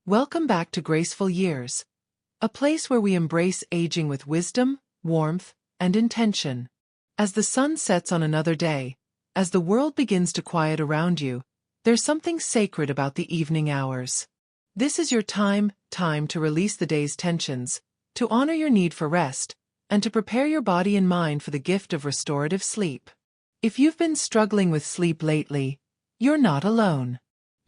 Welcome back to Graceful Years, a place where we embrace aging with wisdom, warmth, and intention. As the sun sets on another day, as the world begins to quiet around you, there's something sacred about the evening hours. This is your time to release the day's tensions, to honor your need for rest, and to prepare your body and mind for the gift of restorative sleep. If you've been struggling with sleep lately, you're not alone.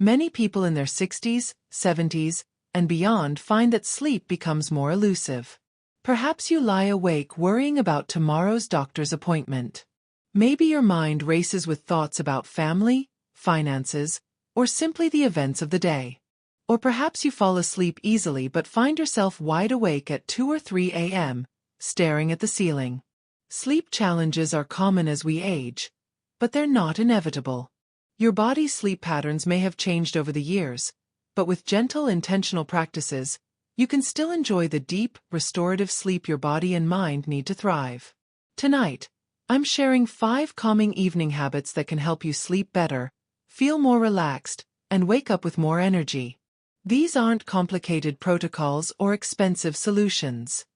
Many people in their 60s, 70s, and beyond find that sleep becomes more elusive. Perhaps you lie awake worrying about tomorrow's doctor's appointment. Maybe your mind races with thoughts about family, finances, or simply the events of the day. Or perhaps you fall asleep easily but find yourself wide awake at 2 or 3 a.m., staring at the ceiling. Sleep challenges are common as we age, but they're not inevitable. Your body's sleep patterns may have changed over the years, but with gentle, intentional practices, you can still enjoy the deep, restorative sleep your body and mind need to thrive. Tonight, I'm sharing 5 calming evening habits that can help you sleep better, feel more relaxed, and wake up with more energy. These aren't complicated protocols or expensive solutions.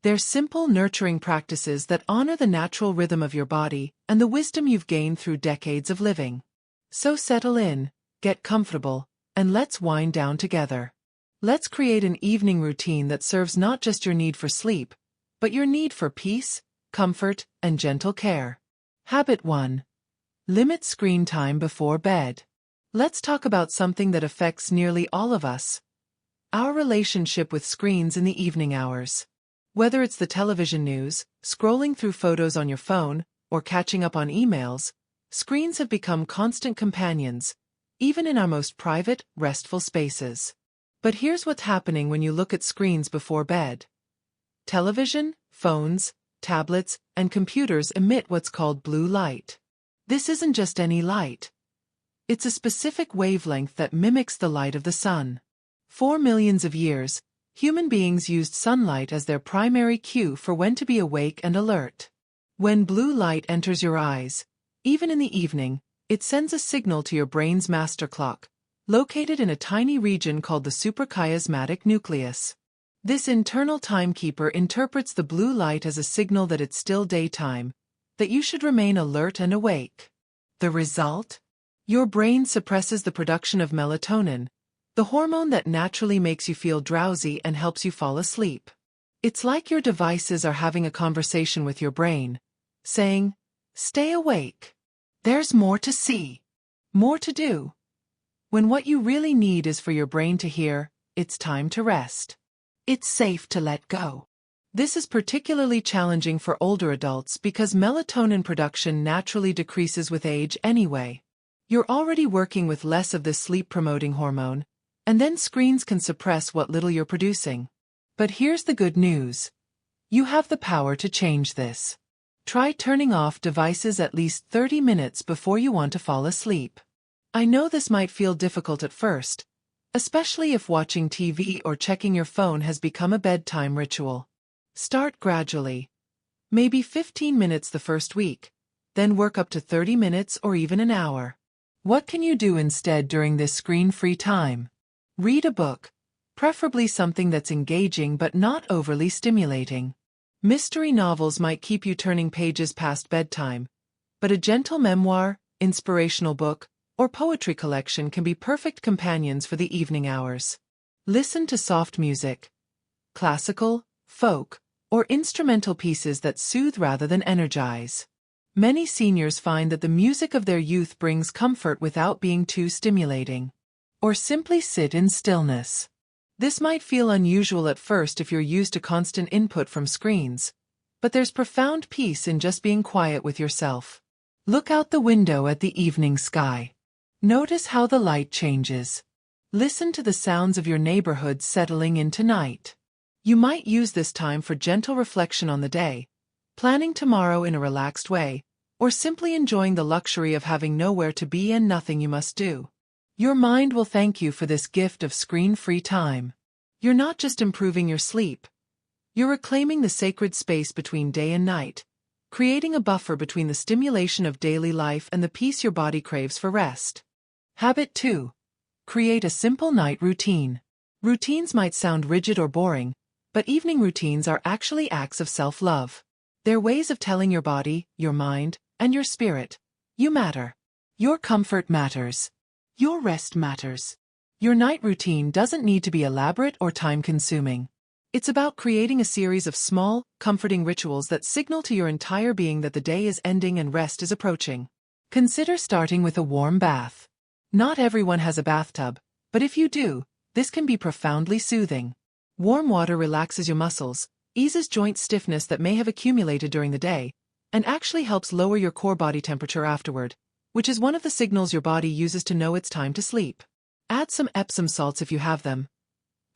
They're simple, nurturing practices that honor the natural rhythm of your body and the wisdom you've gained through decades of living. So settle in, get comfortable, and let's wind down together. Let's create an evening routine that serves not just your need for sleep, but your need for peace, comfort, and gentle care. Habit 1. Limit screen time before bed. Let's talk about something that affects nearly all of us: our relationship with screens in the evening hours. Whether it's the television news, scrolling through photos on your phone, or catching up on emails, screens have become constant companions, even in our most private, restful spaces. But here's what's happening when you look at screens before bed. Television, phones, tablets, and computers emit what's called blue light. This isn't just any light. It's a specific wavelength that mimics the light of the sun. For millions of years, human beings used sunlight as their primary cue for when to be awake and alert. When blue light enters your eyes, even in the evening, it sends a signal to your brain's master clock, located in a tiny region called the suprachiasmatic nucleus. This internal timekeeper interprets the blue light as a signal that it's still daytime, that you should remain alert and awake. The result? Your brain suppresses the production of melatonin, the hormone that naturally makes you feel drowsy and helps you fall asleep. It's like your devices are having a conversation with your brain, saying, "Stay awake. There's more to see, more to do." When what you really need is for your brain to hear, "It's time to rest. It's safe to let go." This is particularly challenging for older adults because melatonin production naturally decreases with age anyway. You're already working with less of this sleep-promoting hormone, and then screens can suppress what little you're producing. But here's the good news. You have the power to change this. Try turning off devices at least 30 minutes before you want to fall asleep. I know this might feel difficult at first, especially if watching TV or checking your phone has become a bedtime ritual. Start gradually. Maybe 15 minutes the first week, then work up to 30 minutes or even an hour. What can you do instead during this screen-free time? Read a book, preferably something that's engaging but not overly stimulating. Mystery novels might keep you turning pages past bedtime, but a gentle memoir, inspirational book, or poetry collection can be perfect companions for the evening hours. Listen to soft music, classical, folk, or instrumental pieces that soothe rather than energize. Many seniors find that the music of their youth brings comfort without being too stimulating. Or simply sit in stillness. This might feel unusual at first if you're used to constant input from screens, but there's profound peace in just being quiet with yourself. Look out the window at the evening sky. Notice how the light changes. Listen to the sounds of your neighborhood settling into night. You might use this time for gentle reflection on the day, planning tomorrow in a relaxed way, or simply enjoying the luxury of having nowhere to be and nothing you must do. Your mind will thank you for this gift of screen-free time. You're not just improving your sleep. You're reclaiming the sacred space between day and night, creating a buffer between the stimulation of daily life and the peace your body craves for rest. Habit 2. Create a simple night routine. Routines might sound rigid or boring, but evening routines are actually acts of self-love. They're ways of telling your body, your mind, and your spirit, you matter. Your comfort matters. Your rest matters. Your night routine doesn't need to be elaborate or time-consuming. It's about creating a series of small, comforting rituals that signal to your entire being that the day is ending and rest is approaching. Consider starting with a warm bath. Not everyone has a bathtub, but if you do, this can be profoundly soothing. Warm water relaxes your muscles, eases joint stiffness that may have accumulated during the day, and actually helps lower your core body temperature afterward, which is one of the signals your body uses to know it's time to sleep. Add some Epsom salts if you have them.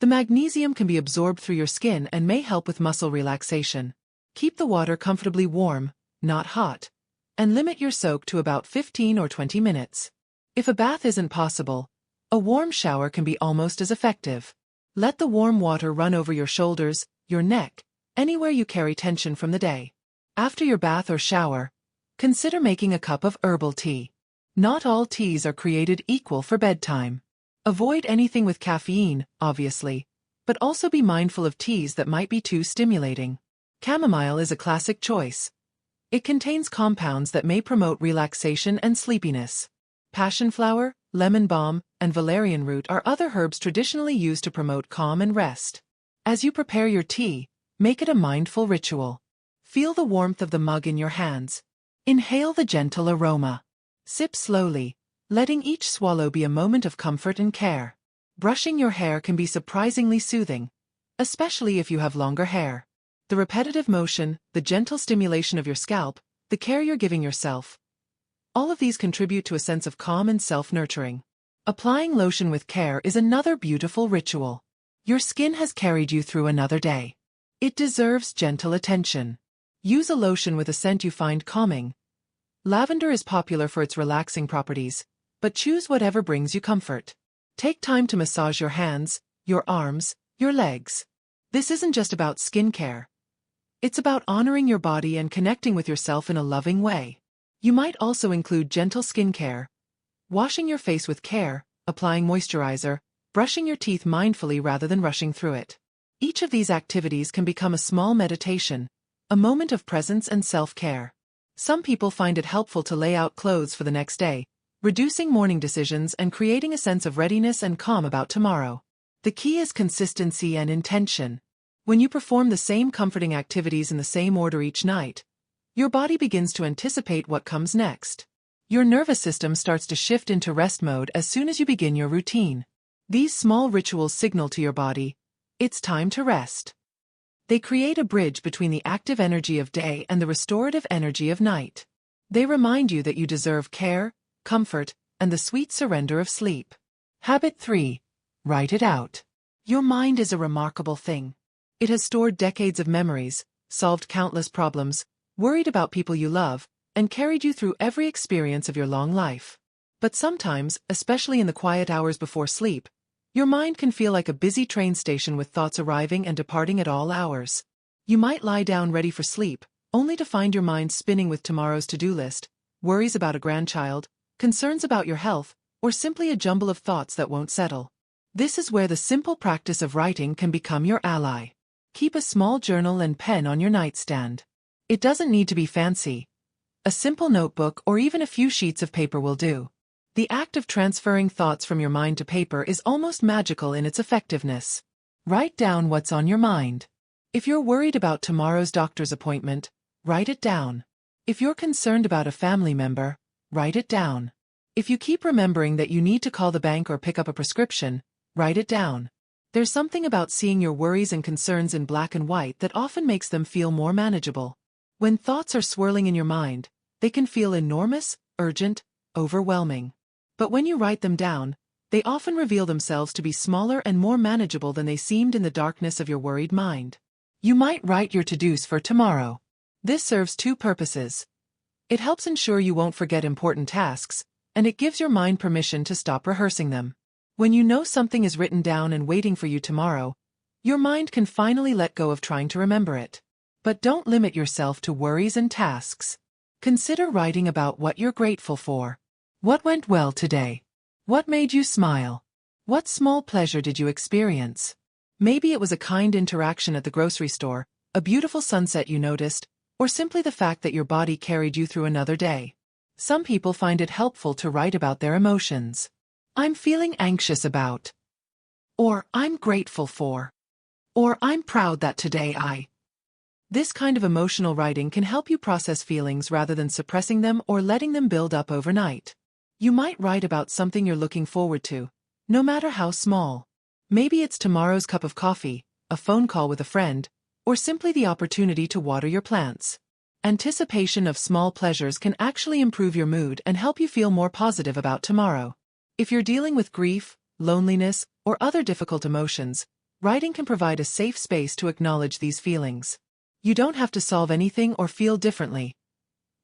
The magnesium can be absorbed through your skin and may help with muscle relaxation. Keep the water comfortably warm, not hot, and limit your soak to about 15 or 20 minutes. If a bath isn't possible, a warm shower can be almost as effective. Let the warm water run over your shoulders, your neck, anywhere you carry tension from the day. After your bath or shower, consider making a cup of herbal tea. Not all teas are created equal for bedtime. Avoid anything with caffeine, obviously, but also be mindful of teas that might be too stimulating. Chamomile is a classic choice. It contains compounds that may promote relaxation and sleepiness. Passion flower, lemon balm, and valerian root are other herbs traditionally used to promote calm and rest. As you prepare your tea, make it a mindful ritual. Feel the warmth of the mug in your hands. Inhale the gentle aroma. Sip slowly, letting each swallow be a moment of comfort and care. Brushing your hair can be surprisingly soothing, especially if you have longer hair. The repetitive motion, the gentle stimulation of your scalp, the care you're giving yourself. All of these contribute to a sense of calm and self-nurturing. Applying lotion with care is another beautiful ritual. Your skin has carried you through another day. It deserves gentle attention. Use a lotion with a scent you find calming. Lavender is popular for its relaxing properties, but choose whatever brings you comfort. Take time to massage your hands, your arms, your legs. This isn't just about skincare. It's about honoring your body and connecting with yourself in a loving way. You might also include gentle skincare. Washing your face with care, applying moisturizer, brushing your teeth mindfully rather than rushing through it. Each of these activities can become a small meditation, a moment of presence and self-care. Some people find it helpful to lay out clothes for the next day, reducing morning decisions and creating a sense of readiness and calm about tomorrow. The key is consistency and intention. When you perform the same comforting activities in the same order each night, your body begins to anticipate what comes next. Your nervous system starts to shift into rest mode as soon as you begin your routine. These small rituals signal to your body, it's time to rest. They create a bridge between the active energy of day and the restorative energy of night. They remind you that you deserve care, comfort, and the sweet surrender of sleep. Habit 3. Write it out. Your mind is a remarkable thing. It has stored decades of memories, solved countless problems, worried about people you love, and carried you through every experience of your long life. But sometimes, especially in the quiet hours before sleep, your mind can feel like a busy train station with thoughts arriving and departing at all hours. You might lie down ready for sleep, only to find your mind spinning with tomorrow's to-do list, worries about a grandchild, concerns about your health, or simply a jumble of thoughts that won't settle. This is where the simple practice of writing can become your ally. Keep a small journal and pen on your nightstand. It doesn't need to be fancy. A simple notebook or even a few sheets of paper will do. The act of transferring thoughts from your mind to paper is almost magical in its effectiveness. Write down what's on your mind. If you're worried about tomorrow's doctor's appointment, write it down. If you're concerned about a family member, write it down. If you keep remembering that you need to call the bank or pick up a prescription, write it down. There's something about seeing your worries and concerns in black and white that often makes them feel more manageable. When thoughts are swirling in your mind, they can feel enormous, urgent, overwhelming. But when you write them down, they often reveal themselves to be smaller and more manageable than they seemed in the darkness of your worried mind. You might write your to-dos for tomorrow. This serves two purposes. It helps ensure you won't forget important tasks, and it gives your mind permission to stop rehearsing them. When you know something is written down and waiting for you tomorrow, your mind can finally let go of trying to remember it. But don't limit yourself to worries and tasks. Consider writing about what you're grateful for. What went well today? What made you smile? What small pleasure did you experience? Maybe it was a kind interaction at the grocery store, a beautiful sunset you noticed, or simply the fact that your body carried you through another day. Some people find it helpful to write about their emotions. I'm feeling anxious about. Or I'm grateful for. Or I'm proud that today I. This kind of emotional writing can help you process feelings rather than suppressing them or letting them build up overnight. You might write about something you're looking forward to, no matter how small. Maybe it's tomorrow's cup of coffee, a phone call with a friend, or simply the opportunity to water your plants. Anticipation of small pleasures can actually improve your mood and help you feel more positive about tomorrow. If you're dealing with grief, loneliness, or other difficult emotions, writing can provide a safe space to acknowledge these feelings. You don't have to solve anything or feel differently.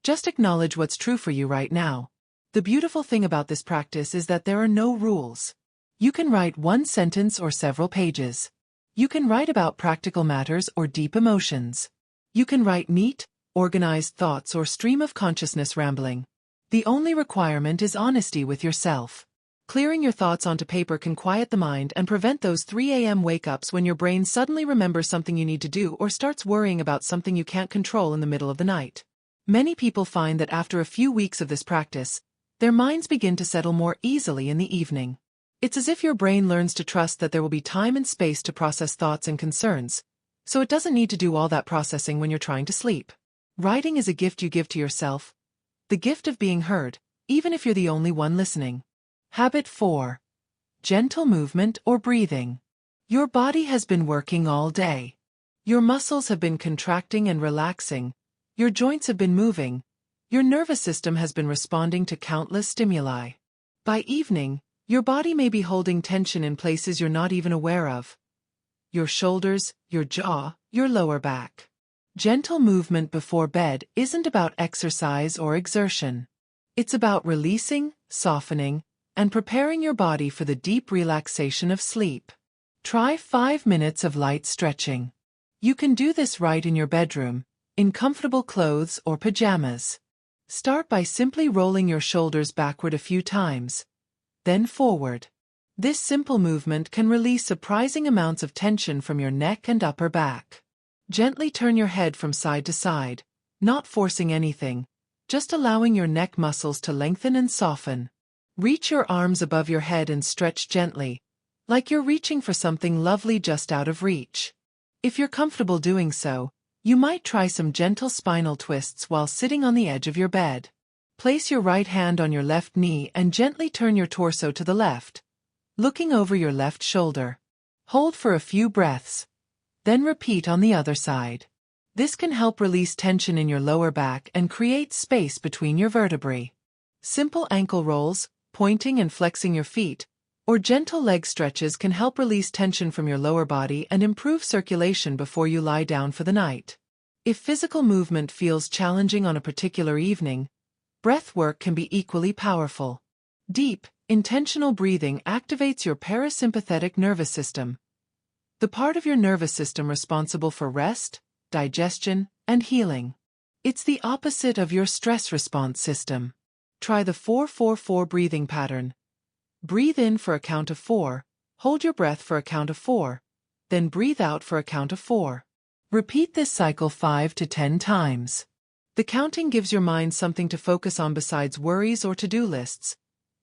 Just acknowledge what's true for you right now. The beautiful thing about this practice is that there are no rules. You can write one sentence or several pages. You can write about practical matters or deep emotions. You can write neat, organized thoughts or stream of consciousness rambling. The only requirement is honesty with yourself. Clearing your thoughts onto paper can quiet the mind and prevent those 3 a.m. wake-ups when your brain suddenly remembers something you need to do or starts worrying about something you can't control in the middle of the night. Many people find that after a few weeks of this practice, their minds begin to settle more easily in the evening. It's as if your brain learns to trust that there will be time and space to process thoughts and concerns, so it doesn't need to do all that processing when you're trying to sleep. Writing is a gift you give to yourself, the gift of being heard, even if you're the only one listening. Habit 4. Gentle movement or breathing. Your body has been working all day. Your muscles have been contracting and relaxing, your joints have been moving, your nervous system has been responding to countless stimuli. By evening, your body may be holding tension in places you're not even aware of. Your shoulders, your jaw, your lower back. Gentle movement before bed isn't about exercise or exertion. It's about releasing, softening, and preparing your body for the deep relaxation of sleep. Try 5 minutes of light stretching. You can do this right in your bedroom, in comfortable clothes or pajamas. Start by simply rolling your shoulders backward a few times, then forward. This simple movement can release surprising amounts of tension from your neck and upper back. Gently turn your head from side to side, not forcing anything, just allowing your neck muscles to lengthen and soften. Reach your arms above your head and stretch gently, like you're reaching for something lovely just out of reach. If you're comfortable doing so, you might try some gentle spinal twists while sitting on the edge of your bed. Place your right hand on your left knee and gently turn your torso to the left, looking over your left shoulder. Hold for a few breaths, then repeat on the other side. This can help release tension in your lower back and create space between your vertebrae. Simple ankle rolls, pointing and flexing your feet, or gentle leg stretches can help release tension from your lower body and improve circulation before you lie down for the night. If physical movement feels challenging on a particular evening, breath work can be equally powerful. Deep, intentional breathing activates your parasympathetic nervous system, the part of your nervous system responsible for rest, digestion, and healing. It's the opposite of your stress response system. Try the 4-4-4 breathing pattern. Breathe in for a count of 4, hold your breath for a count of 4, then breathe out for a count of 4. Repeat this cycle 5 to 10 times. The counting gives your mind something to focus on besides worries or to-do lists,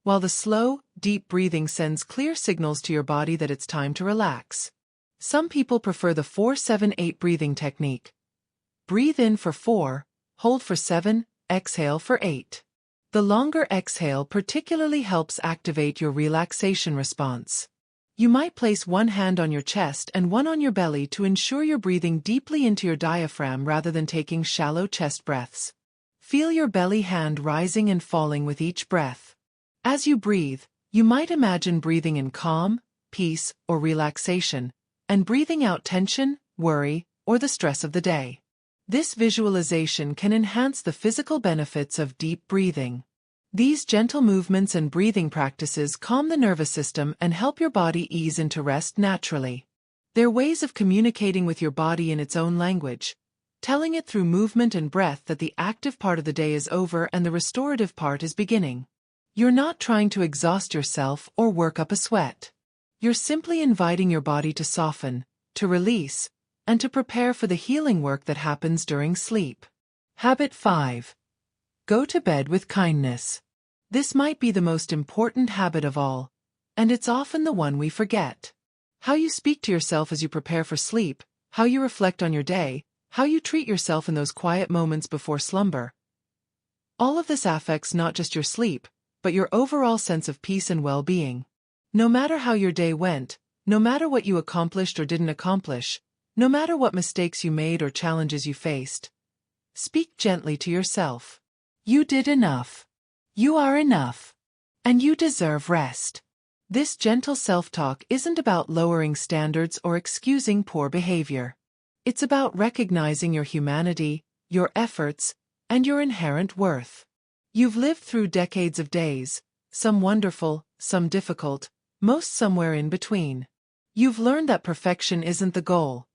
while the slow, deep breathing sends clear signals to your body that it's time to relax. Some people prefer the 4-7-8 breathing technique. Breathe in for 4, hold for 7, exhale for 8. The longer exhale particularly helps activate your relaxation response. You might place one hand on your chest and one on your belly to ensure you're breathing deeply into your diaphragm rather than taking shallow chest breaths. Feel your belly hand rising and falling with each breath. As you breathe, you might imagine breathing in calm, peace, or relaxation, and breathing out tension, worry, or the stress of the day. This visualization can enhance the physical benefits of deep breathing. These gentle movements and breathing practices calm the nervous system and help your body ease into rest naturally. They're ways of communicating with your body in its own language, telling it through movement and breath that the active part of the day is over and the restorative part is beginning. You're not trying to exhaust yourself or work up a sweat. You're simply inviting your body to soften, to release, and to prepare for the healing work that happens during sleep. Habit 5. Go to bed with kindness. This might be the most important habit of all, and it's often the one we forget. How you speak to yourself as you prepare for sleep, how you reflect on your day, how you treat yourself in those quiet moments before slumber. All of this affects not just your sleep, but your overall sense of peace and well-being. No matter how your day went, no matter what you accomplished or didn't accomplish, no matter what mistakes you made or challenges you faced, speak gently to yourself. You did enough. You are enough. And you deserve rest. This gentle self-talk isn't about lowering standards or excusing poor behavior. It's about recognizing your humanity, your efforts, and your inherent worth. You've lived through decades of days, some wonderful, some difficult, most somewhere in between. You've learned that perfection isn't the goal.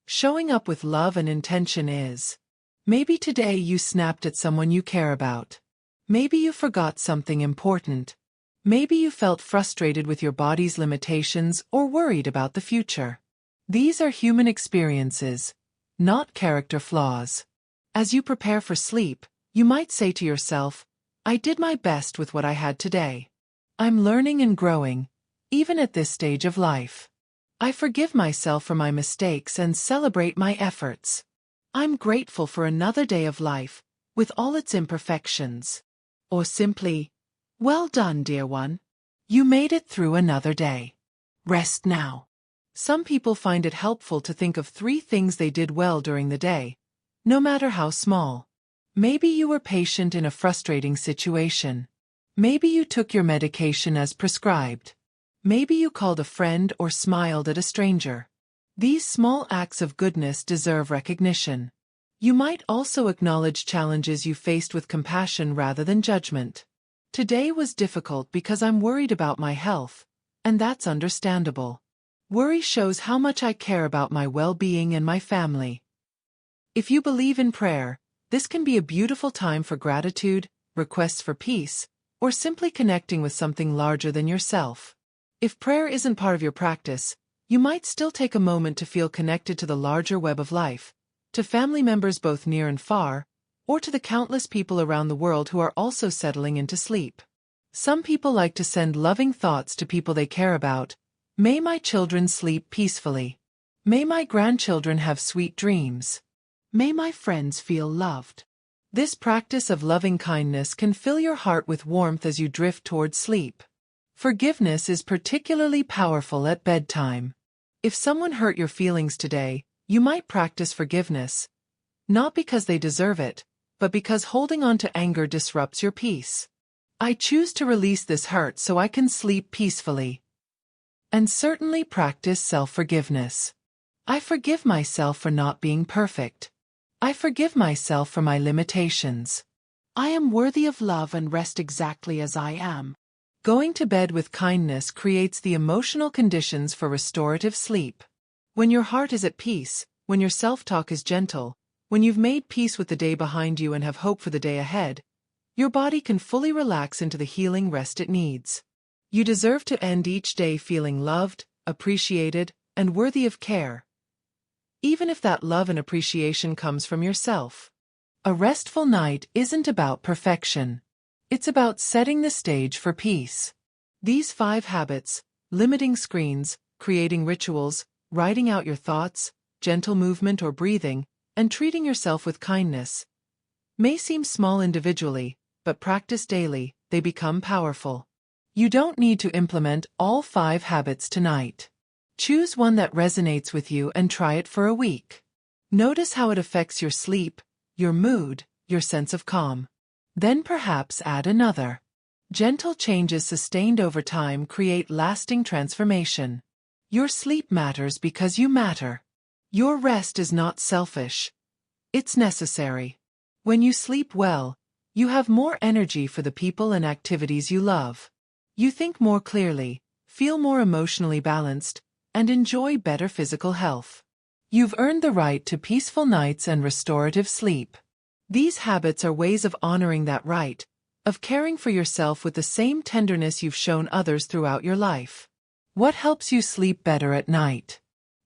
Showing up with love and intention is. Maybe today you snapped at someone you care about. Maybe you forgot something important. Maybe you felt frustrated with your body's limitations or worried about the future. These are human experiences, not character flaws. As you prepare for sleep, you might say to yourself, I did my best with what I had today. I'm learning and growing, even at this stage of life. I forgive myself for my mistakes and celebrate my efforts. I'm grateful for another day of life, with all its imperfections. Or simply, well done, dear one. You made it through another day. Rest now. Some people find it helpful to think of 3 things they did well during the day, no matter how small. Maybe you were patient in a frustrating situation. Maybe you took your medication as prescribed. Maybe you called a friend or smiled at a stranger. These small acts of goodness deserve recognition. You might also acknowledge challenges you faced with compassion rather than judgment. Today was difficult because I'm worried about my health, and that's understandable. Worry shows how much I care about my well-being and my family. If you believe in prayer, this can be a beautiful time for gratitude, requests for peace, or simply connecting with something larger than yourself. If prayer isn't part of your practice, you might still take a moment to feel connected to the larger web of life, to family members both near and far, or to the countless people around the world who are also settling into sleep. Some people like to send loving thoughts to people they care about. May my children sleep peacefully. May my grandchildren have sweet dreams. May my friends feel loved. This practice of loving kindness can fill your heart with warmth as you drift towards sleep. Forgiveness is particularly powerful at bedtime. If someone hurt your feelings today, you might practice forgiveness, not because they deserve it, but because holding on to anger disrupts your peace. I choose to release this hurt so I can sleep peacefully. And certainly practice self-forgiveness. I forgive myself for not being perfect. I forgive myself for my limitations. I am worthy of love and rest exactly as I am. Going to bed with kindness creates the emotional conditions for restorative sleep. When your heart is at peace, when your self-talk is gentle, when you've made peace with the day behind you and have hope for the day ahead, your body can fully relax into the healing rest it needs. You deserve to end each day feeling loved, appreciated, and worthy of care, even if that love and appreciation comes from yourself. A restful night isn't about perfection. It's about setting the stage for peace. These 5 habits, limiting screens, creating rituals, writing out your thoughts, gentle movement or breathing, and treating yourself with kindness, may seem small individually, but practiced daily, they become powerful. You don't need to implement all 5 habits tonight. Choose one that resonates with you and try it for a week. Notice how it affects your sleep, your mood, your sense of calm. Then perhaps add another. Gentle changes sustained over time create lasting transformation. Your sleep matters because you matter. Your rest is not selfish. It's necessary. When you sleep well, you have more energy for the people and activities you love. You think more clearly, feel more emotionally balanced, and enjoy better physical health. You've earned the right to peaceful nights and restorative sleep. These habits are ways of honoring that right, of caring for yourself with the same tenderness you've shown others throughout your life. What helps you sleep better at night?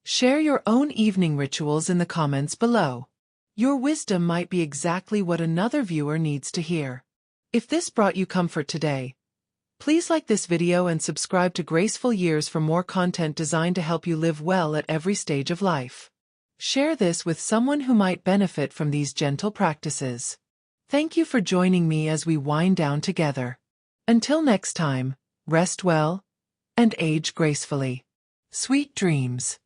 Share your own evening rituals in the comments below. Your wisdom might be exactly what another viewer needs to hear. If this brought you comfort today, please like this video and subscribe to Graceful Years for more content designed to help you live well at every stage of life. Share this with someone who might benefit from these gentle practices. Thank you for joining me as we wind down together. Until next time, rest well and age gracefully. Sweet dreams.